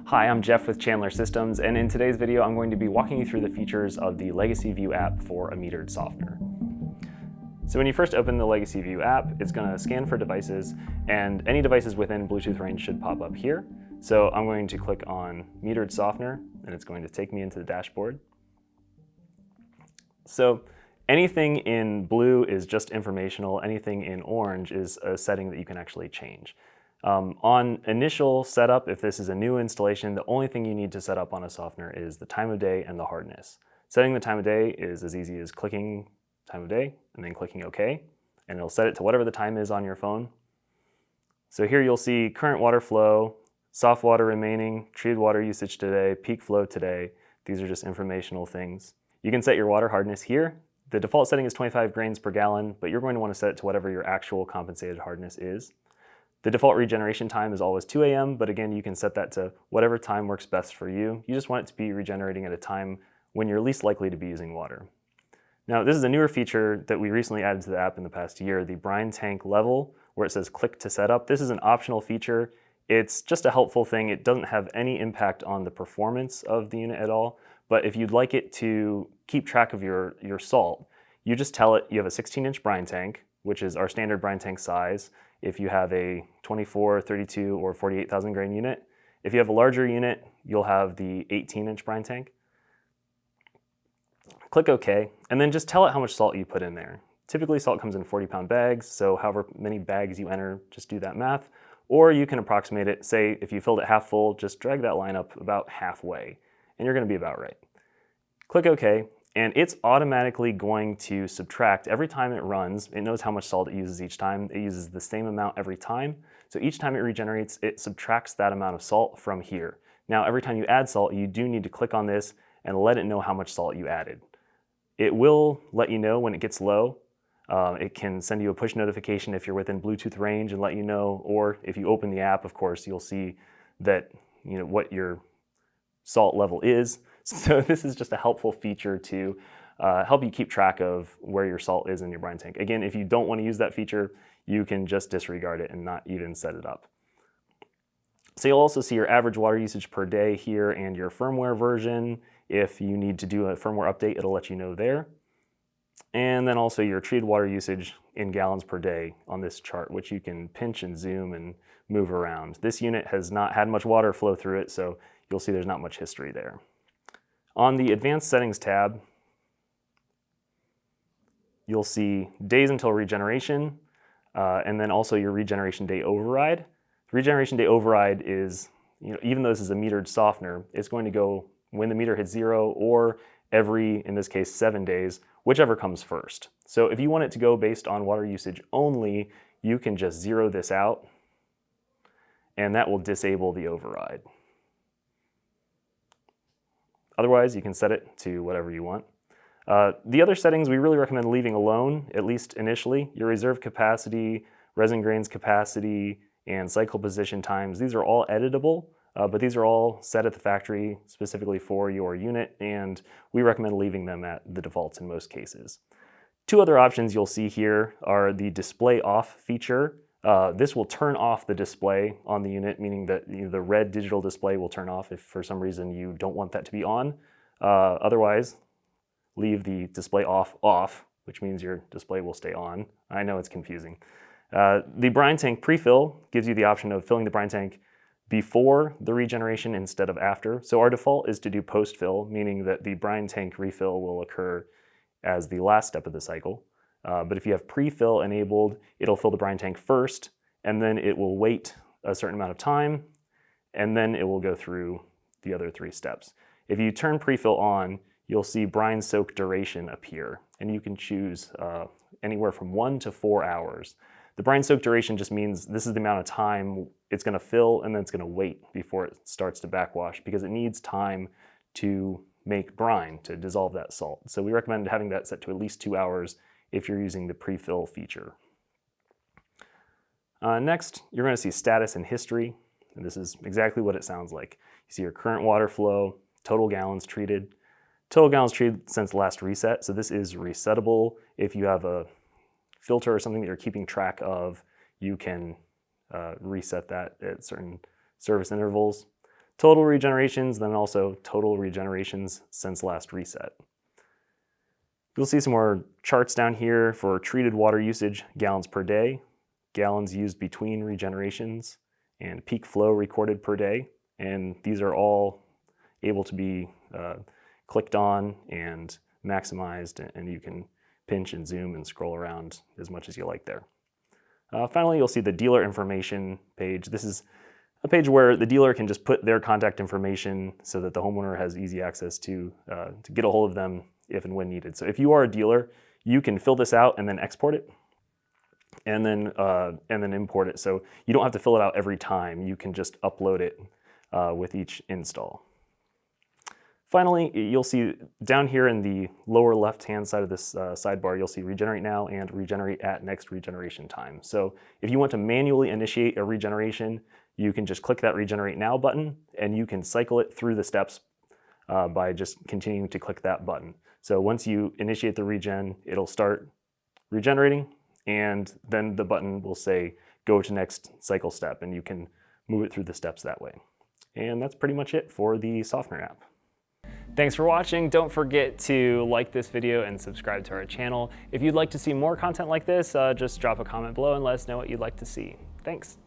Hi, I'm Jeff with Chandler Systems, and in today's video I'm going to be walking you through the features of the Legacy View app for a metered softener. So when you first open the Legacy View app, it's going to scan for devices, and any devices within Bluetooth range should pop up here. So I'm going to click on metered softener, and it's going to take me into the dashboard. So anything in blue is just informational. Anything in orange is a setting that you can actually change. On initial setup, if this is a new installation, the only thing you need to set up on a softener is the time of day and the hardness. Setting the time of day is as easy as clicking time of day and then clicking OK, and it'll set it to whatever the time is on your phone. So here you'll see current water flow, soft water remaining, treated water usage today, peak flow today. These are just informational things. You can set your water hardness here. The default setting is 25 grains per gallon, but you're going to want to set it to whatever your actual compensated hardness is. The default regeneration time is always 2 a.m., but again, you can set that to whatever time works best for you. You just want it to be regenerating at a time when you're least likely to be using water. Now, this is a newer feature that we recently added to the app in the past year, the brine tank level, where it says click to set up. This is an optional feature. It's just a helpful thing. It doesn't have any impact on the performance of the unit at all, but if you'd like it to keep track of your salt, you just tell it you have a 16-inch brine tank, which is our standard brine tank size. If you have a 24, 32, or 48,000 grain unit. If you have a larger unit, you'll have the 18-inch brine tank. Click OK, and then just tell it how much salt you put in there. Typically, salt comes in 40-pound bags, so however many bags you enter, just do that math. Or you can approximate it. Say if you filled it half full, just drag that line up about halfway, and you're going to be about right. Click OK, and it's automatically going to subtract every time it runs. It knows how much salt it uses each time. It uses the same amount every time. So each time it regenerates, it subtracts that amount of salt from here. Now, every time you add salt, you do need to click on this and let it know how much salt you added. It will let you know when it gets low. It can send you a push notification if you're within Bluetooth range and let you know, or if you open the app, of course, you'll see that what your salt level is. So this is just a helpful feature to help you keep track of where your salt is in your brine tank. Again, if you don't want to use that feature, you can just disregard it and not even set it up. So you'll also see your average water usage per day here and your firmware version. If you need to do a firmware update, it'll let you know there. And then also your treated water usage in gallons per day on this chart, which you can pinch and zoom and move around. This unit has not had much water flow through it, so you'll see there's not much history there. On the Advanced Settings tab, you'll see days until regeneration, and then also your regeneration day override. Regeneration day override is, even though this is a metered softener, it's going to go when the meter hits 0 or every, in this case, 7 days, whichever comes first. So if you want it to go based on water usage only, you can just zero this out, and that will disable the override. Otherwise, you can set it to whatever you want. The other settings we really recommend leaving alone, at least initially. Your reserve capacity, resin grains capacity, and cycle position times. These are all editable, but these are all set at the factory specifically for your unit, and we recommend leaving them at the defaults in most cases. Two other options you'll see here are the display off feature. This will turn off the display on the unit, meaning that the red digital display will turn off if for some reason you don't want that to be on. Otherwise, leave the display off, which means your display will stay on. I know it's confusing. The brine tank prefill gives you the option of filling the brine tank before the regeneration instead of after. So our default is to do post-fill, meaning that the brine tank refill will occur as the last step of the cycle. But if you have pre-fill enabled, it'll fill the brine tank first, and then it will wait a certain amount of time, and then it will go through the other 3 steps. If you turn pre-fill on, you'll see brine soak duration appear, and you can choose anywhere from 1 to 4 hours. The brine soak duration just means this is the amount of time it's going to fill, and then it's going to wait before it starts to backwash, because it needs time to make brine, to dissolve that salt. So we recommend having that set to at least 2 hours if you're using the pre-fill feature. Next, you're going to see status and history, and this is exactly what it sounds like. You see your current water flow, total gallons treated since last reset, so this is resettable. If you have a filter or something that you're keeping track of, you can reset that at certain service intervals. total regenerations, then also total regenerations since last reset. You'll see some more charts down here for treated water usage, gallons per day, gallons used between regenerations, and peak flow recorded per day. And these are all able to be clicked on and maximized, and you can pinch and zoom and scroll around as much as you like there. Finally, you'll see the dealer information page. This is a page where the dealer can just put their contact information so that the homeowner has easy access to get a hold of them if and when needed. So if you are a dealer, you can fill this out and then export it and then import it. So you don't have to fill it out every time. You can just upload it with each install. Finally, you'll see down here in the lower left-hand side of this sidebar, you'll see regenerate now and regenerate at next regeneration time. So if you want to manually initiate a regeneration, you can just click that regenerate now button and you can cycle it through the steps by just continuing to click that button. So once you initiate the regen, it'll start regenerating, and then the button will say go to next cycle step, and you can move it through the steps that way. And that's pretty much it for the Softener app. Thanks for watching. Don't forget to like this video and subscribe to our channel. If you'd like to see more content like this, just drop a comment below and let us know what you'd like to see. Thanks.